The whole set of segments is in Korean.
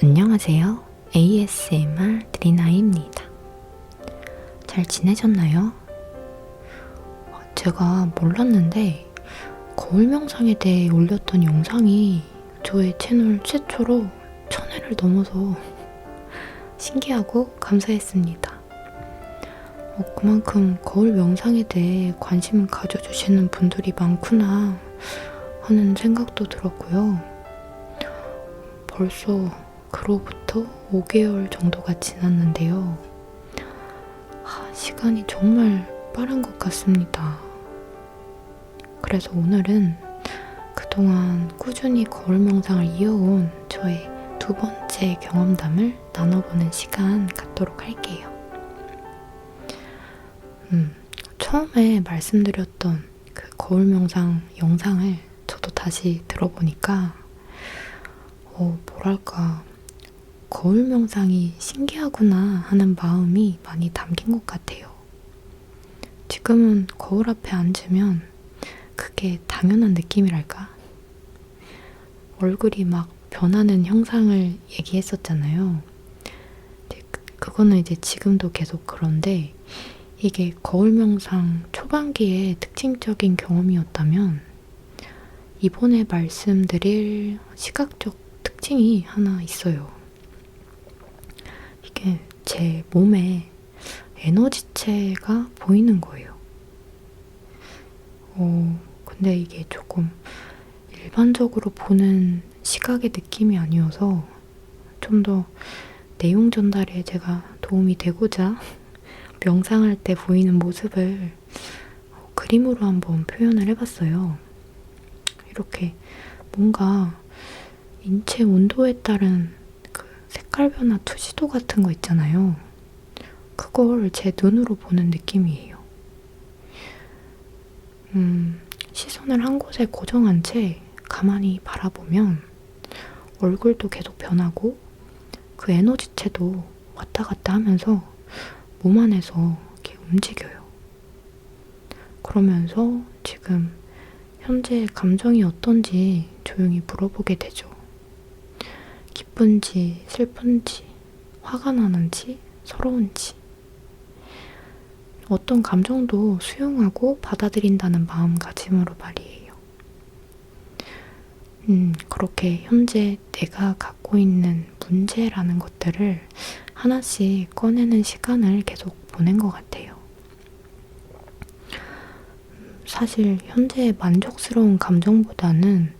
안녕하세요. ASMR 드리나입니다. 잘 지내셨나요? 제가 몰랐는데 거울 명상에 대해 올렸던 영상이 저의 채널 최초로 1000회를 넘어서 신기하고 감사했습니다. 그만큼 거울 명상에 대해 관심을 가져주시는 분들이 많구나 하는 생각도 들었고요. 벌써 그로부터 5개월 정도가 지났는데요. 시간이 정말 빠른 것 같습니다. 그래서 오늘은 그동안 꾸준히 거울 명상을 이어온 저의 두 번째 경험담을 나눠보는 시간 갖도록 할게요. 처음에 말씀드렸던 그 거울 명상 영상을 저도 다시 들어보니까 뭐랄까 거울 명상이 신기하구나 하는 마음이 많이 담긴 것 같아요. 지금은 거울 앞에 앉으면 그게 당연한 느낌이랄까? 얼굴이 막 변하는 형상을 얘기했었잖아요. 그거는 이제 지금도 계속 그런데 이게 거울 명상 초반기에 특징적인 경험이었다면 이번에 말씀드릴 시각적 특징이 하나 있어요. 이게 제 몸에 에너지체가 보이는 거예요. 근데 이게 조금 일반적으로 보는 시각의 느낌이 아니어서 좀 더 내용 전달에 제가 도움이 되고자 명상할 때 보이는 모습을 그림으로 한번 표현을 해봤어요. 이렇게 뭔가 인체 온도에 따른 그 색깔 변화 투시도 같은 거 있잖아요. 그걸 제 눈으로 보는 느낌이에요. 시선을 한 곳에 고정한 채 가만히 바라보면 얼굴도 계속 변하고 그 에너지체도 왔다 갔다 하면서 몸 안에서 이렇게 움직여요. 그러면서 지금 현재 감정이 어떤지 조용히 물어보게 되죠. 기쁜지, 슬픈지, 화가 나는지, 서러운지. 어떤 감정도 수용하고 받아들인다는 마음가짐으로 말이에요. 그렇게 현재 내가 갖고 있는 문제라는 것들을 하나씩 꺼내는 시간을 계속 보낸 것 같아요. 사실 현재의 만족스러운 감정보다는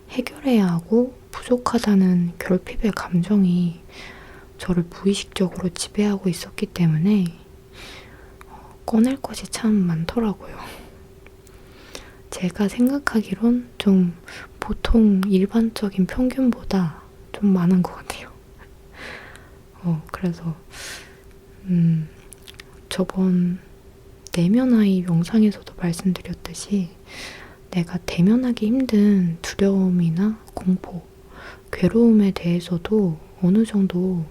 해결해야 하고 부족하다는 결핍의 감정이 저를 무의식적으로 지배하고 있었기 때문에 꺼낼 것이 참 많더라고요. 제가 생각하기론 좀 보통 일반적인 평균보다 좀 많은 것 같아요. 그래서 저번 내면아이 영상에서도 말씀드렸듯이 내가 대면하기 힘든 두려움이나 공포, 괴로움에 대해서도 어느 정도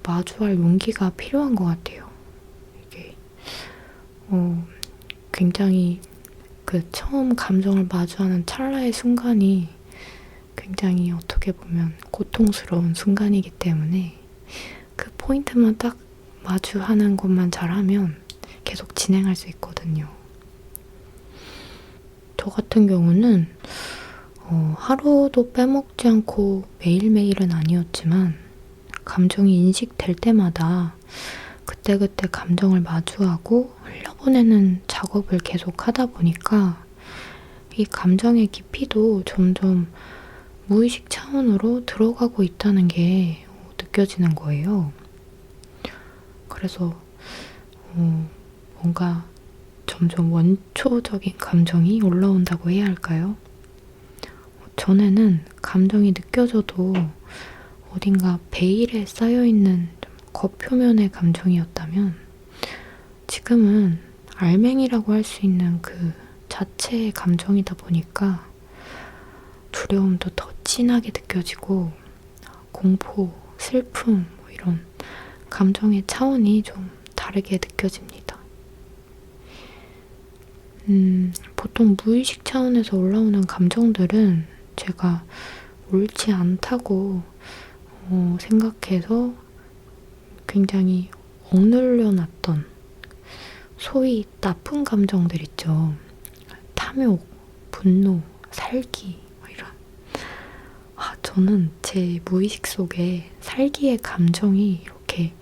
마주할 용기가 필요한 것 같아요. 이게 굉장히 그 처음 감정을 마주하는 찰나의 순간이 굉장히 어떻게 보면 고통스러운 순간이기 때문에 그 포인트만 딱 마주하는 것만 잘하면 계속 진행할 수 있거든요. 저 같은 경우는 하루도 빼먹지 않고 매일매일은 아니었지만 감정이 인식될 때마다 그때그때 감정을 마주하고 흘려보내는 작업을 계속 하다 보니까 이 감정의 깊이도 점점 무의식 차원으로 들어가고 있다는 게 느껴지는 거예요. 그래서 뭔가 점점 원초적인 감정이 올라온다고 해야 할까요? 전에는 감정이 느껴져도 어딘가 베일에 쌓여있는 겉표면의 감정이었다면 지금은 알맹이라고 할 수 있는 그 자체의 감정이다 보니까 두려움도 더 진하게 느껴지고 공포, 슬픔 이런 감정의 차원이 좀 다르게 느껴집니다. 보통 무의식 차원에서 올라오는 감정들은 제가 옳지 않다고 생각해서 굉장히 억눌려 놨던 소위 나쁜 감정들 있죠. 탐욕, 분노, 살기 이런. 저는 제 무의식 속에 살기의 감정이 이렇게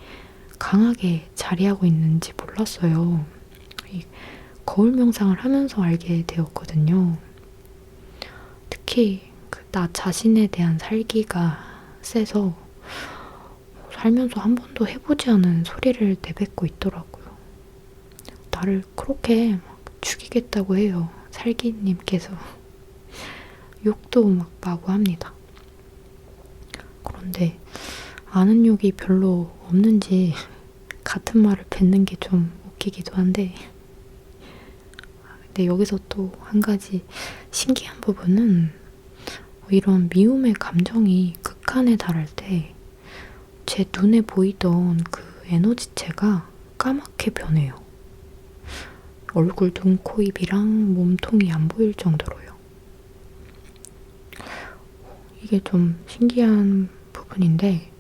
강하게 자리하고 있는지 몰랐어요. 이 거울 명상을 하면서 알게 되었거든요. 특히 나 자신에 대한 살기가 세서 살면서 한 번도 해보지 않은 소리를 내뱉고 있더라고요. 나를 그렇게 막 죽이겠다고 해요. 살기님께서. 욕도 막 마구 합니다. 그런데 아는 욕이 별로 없는지 같은 말을 뱉는 게 좀 웃기기도 한데, 근데 여기서 또 한 가지 신기한 부분은 이런 미움의 감정이 극한에 달할 때 제 눈에 보이던 그 에너지체가 까맣게 변해요. 얼굴, 눈, 코, 입이랑 몸통이 안 보일 정도로요. 이게 좀 신기한 부분인데,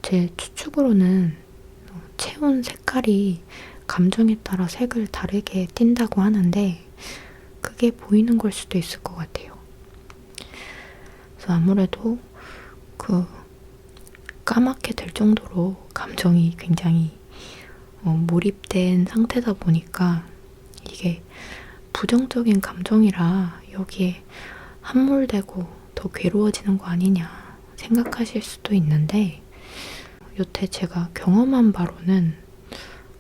제 추측으로는 체온 색깔이 감정에 따라 색을 다르게 띈다고 하는데, 그게 보이는 걸 수도 있을 것 같아요. 그래서 아무래도 까맣게 될 정도로 감정이 굉장히 몰입된 상태다 보니까 이게 부정적인 감정이라 여기에 함몰되고 더 괴로워지는 거 아니냐 생각하실 수도 있는데, 여태 제가 경험한 바로는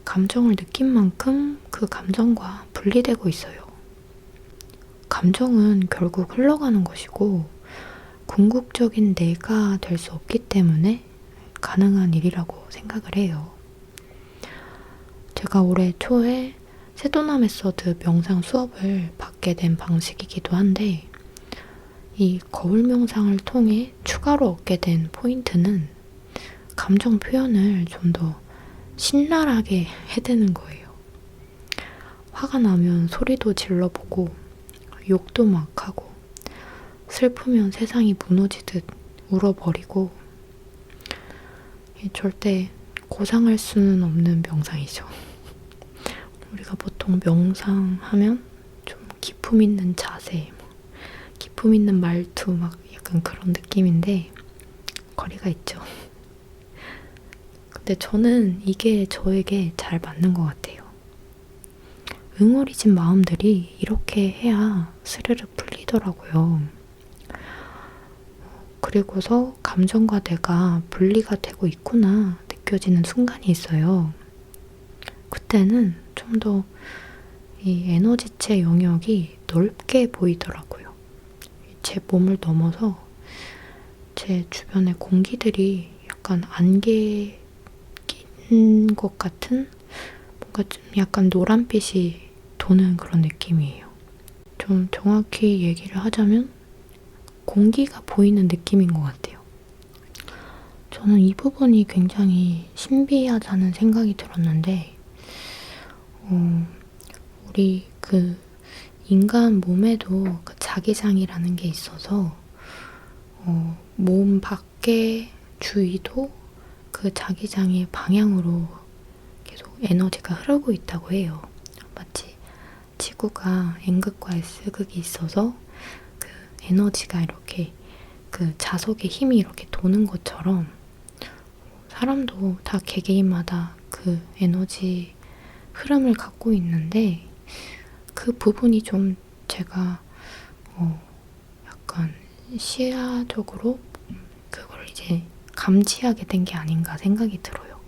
감정을 느낀 만큼 그 감정과 분리되고 있어요. 감정은 결국 흘러가는 것이고 궁극적인 내가 될 수 없기 때문에 가능한 일이라고 생각을 해요. 제가 올해 초에 세도나 메서드 명상 수업을 받게 된 방식이기도 한데, 이 거울 명상을 통해 추가로 얻게 된 포인트는 감정 표현을 좀 더 신랄하게 해대는 거예요. 화가 나면 소리도 질러보고 욕도 막 하고, 슬프면 세상이 무너지듯 울어버리고, 절대 고상할 수는 없는 명상이죠. 우리가 보통 명상하면 좀 기품 있는 자세, 기품 있는 말투 막 약간 그런 느낌인데 거리가 있죠. 근데 저는 이게 저에게 잘 맞는 것 같아요. 응어리진 마음들이 이렇게 해야 스르르 풀리더라고요. 그리고서 감정과 내가 분리가 되고 있구나 느껴지는 순간이 있어요. 그때는 좀 더 이 에너지체 영역이 넓게 보이더라고요. 제 몸을 넘어서 제 주변의 공기들이 약간 안개 낀 것 같은, 뭔가 좀 약간 노란빛이 도는 그런 느낌이에요. 좀 정확히 얘기를 하자면 공기가 보이는 느낌인 것 같아요. 저는 이 부분이 굉장히 신비하다는 생각이 들었는데, 우리 인간 몸에도 자기장이라는 게 있어서 몸 밖의 주위도 그 자기장의 방향으로 계속 에너지가 흐르고 있다고 해요. 마치 지구가 N극과 S극이 있어서 그 에너지가 이렇게 그 자석의 힘이 이렇게 도는 것처럼 사람도 다 개개인마다 그 에너지 흐름을 갖고 있는데, 그 부분이 좀 제가 약간 시야적으로 그걸 이제 감지하게 된 게 아닌가 생각이 들어요.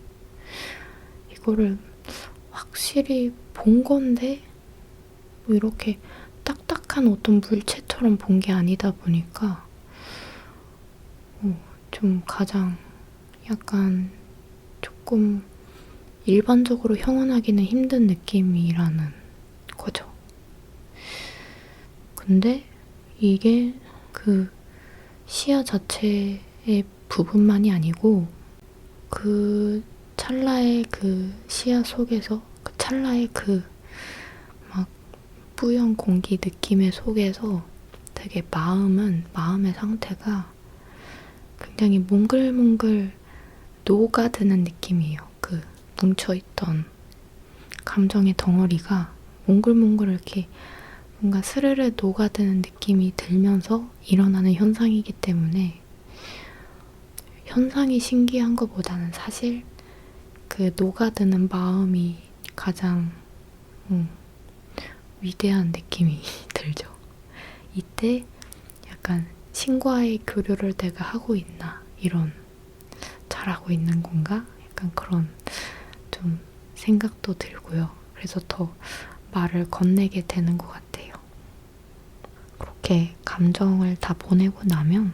이거를 확실히 본 건데 뭐 이렇게 딱딱한 어떤 물체처럼 본 게 아니다 보니까 좀 가장 약간 조금 일반적으로 형언하기는 힘든 느낌이라는 거죠. 근데 이게 그 시야 자체의 부분만이 아니고 그 찰나의 그 시야 속에서 그 찰나의 그 막 뿌연 공기 느낌의 속에서 되게 마음의 상태가 굉장히 몽글몽글 녹아드는 느낌이에요. 그 뭉쳐있던 감정의 덩어리가 몽글몽글 이렇게 뭔가 스르르 녹아드는 느낌이 들면서 일어나는 현상이기 때문에 현상이 신기한 것보다는 사실 그 녹아드는 마음이 가장 위대한 느낌이 들죠. 이때 약간 신과의 교류를 내가 하고 있나, 이런, 잘하고 있는 건가? 약간 그런 좀 생각도 들고요. 그래서 더 말을 건네게 되는 것 같아요. 그렇게 감정을 다 보내고 나면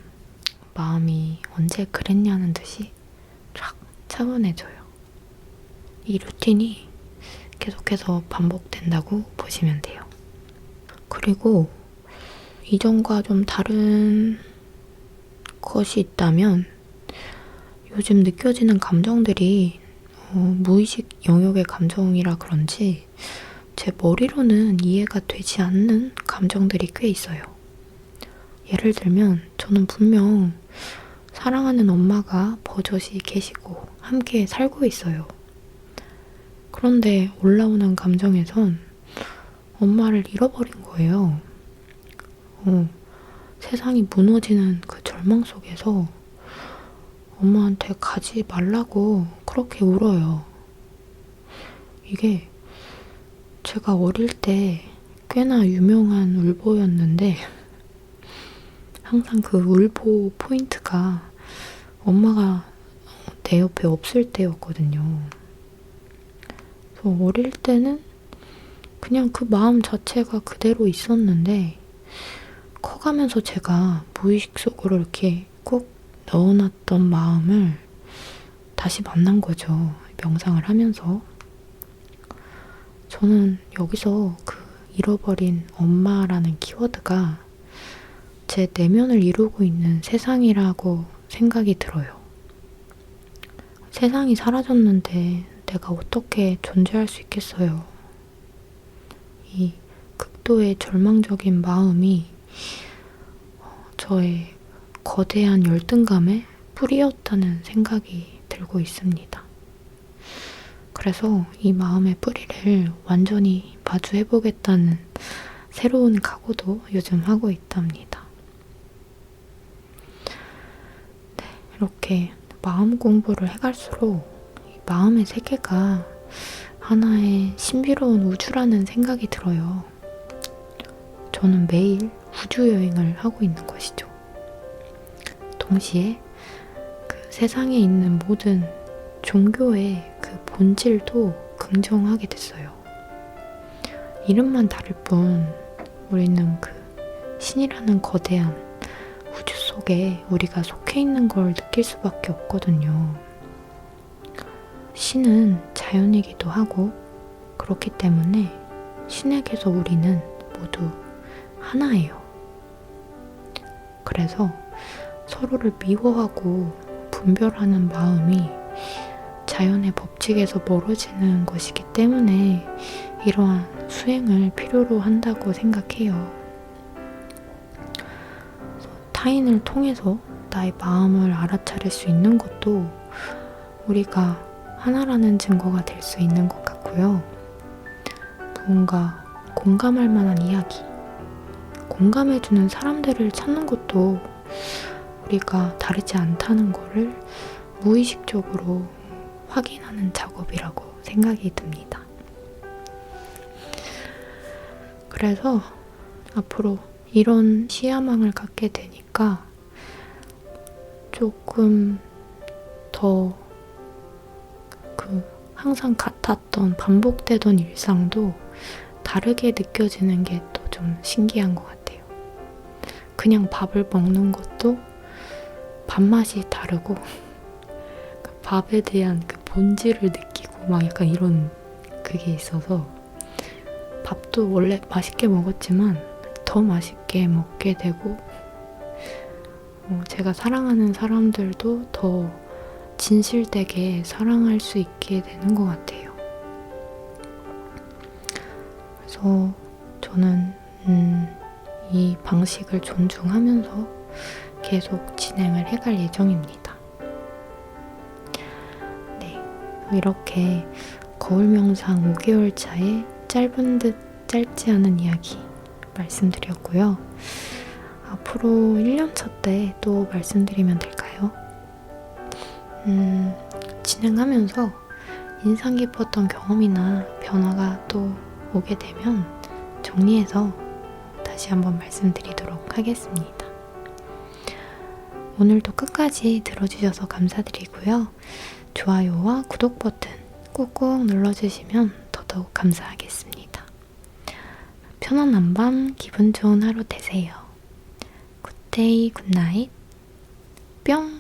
마음이 언제 그랬냐는 듯이 쫙 차분해져요. 이 루틴이 계속해서 반복된다고 보시면 돼요. 그리고 이전과 좀 다른 것이 있다면 요즘 느껴지는 감정들이 무의식 영역의 감정이라 그런지 제 머리로는 이해가 되지 않는 감정들이 꽤 있어요. 예를 들면 저는 분명 사랑하는 엄마가 버젓이 계시고 함께 살고 있어요. 그런데 올라오는 감정에선 엄마를 잃어버린 거예요. 세상이 무너지는 그 절망 속에서 엄마한테 가지 말라고 그렇게 울어요. 이게 제가 어릴 때 꽤나 유명한 울보였는데 항상 그 울보 포인트가 엄마가 내 옆에 없을 때였거든요. 그래서 어릴 때는 그냥 그 마음 자체가 그대로 있었는데 커가면서 제가 무의식 속으로 이렇게 꼭 넣어놨던 마음을 다시 만난 거죠. 명상을 하면서. 저는 여기서 그 잃어버린 엄마라는 키워드가 제 내면을 이루고 있는 세상이라고 생각이 들어요. 세상이 사라졌는데 내가 어떻게 존재할 수 있겠어요. 이 극도의 절망적인 마음이 저의 거대한 열등감의 뿌리였다는 생각이 들고 있습니다. 그래서 이 마음의 뿌리를 완전히 마주해보겠다는 새로운 각오도 요즘 하고 있답니다. 네, 이렇게 마음 공부를 해갈수록 이 마음의 세계가 하나의 신비로운 우주라는 생각이 들어요. 저는 매일 우주 여행을 하고 있는 것이죠. 동시에 그 세상에 있는 모든 종교의 그 본질도 긍정하게 됐어요. 이름만 다를 뿐 우리는 그 신이라는 거대한 우주 속에 우리가 속해 있는 걸 느낄 수밖에 없거든요. 신은 자연이기도 하고 그렇기 때문에 신에게서 우리는 모두 하나예요. 그래서 서로를 미워하고 분별하는 마음이 자연의 법칙에서 멀어지는 것이기 때문에 이러한 수행을 필요로 한다고 생각해요. 타인을 통해서 나의 마음을 알아차릴 수 있는 것도 우리가 하나라는 증거가 될 수 있는 것 같고요. 무언가 공감할 만한 이야기, 공감해주는 사람들을 찾는 것도 우리가 다르지 않다는 거를 무의식적으로 확인하는 작업이라고 생각이 듭니다. 그래서 앞으로 이런 시야망을 갖게 되니까 조금 더 항상 같았던 반복되던 일상도 다르게 느껴지는 게 또 좀 신기한 것 같아요. 그냥 밥을 먹는 것도 밥맛이 다르고 그 밥에 대한 그 본질을 느끼고 막 약간 이런 그게 있어서 밥도 원래 맛있게 먹었지만 더 맛있게 먹게 되고 제가 사랑하는 사람들도 더 진실되게 사랑할 수 있게 되는 것 같아요. 그래서 저는 이 방식을 존중하면서 계속 진행을 해갈 예정입니다. 네, 이렇게 거울 명상 5개월 차에 짧은 듯 짧지 않은 이야기 말씀드렸고요. 앞으로 1년차 때 또 말씀드리면 될까요? 진행하면서 인상 깊었던 경험이나 변화가 또 오게 되면 정리해서 다시 한번 말씀드리도록 하겠습니다. 오늘도 끝까지 들어주셔서 감사드리고요. 좋아요와 구독 버튼 꾹꾹 눌러주시면 더더욱 감사하겠습니다. 편안한 밤, 기분 좋은 하루 되세요. 굿데이, 굿나잇, 뿅!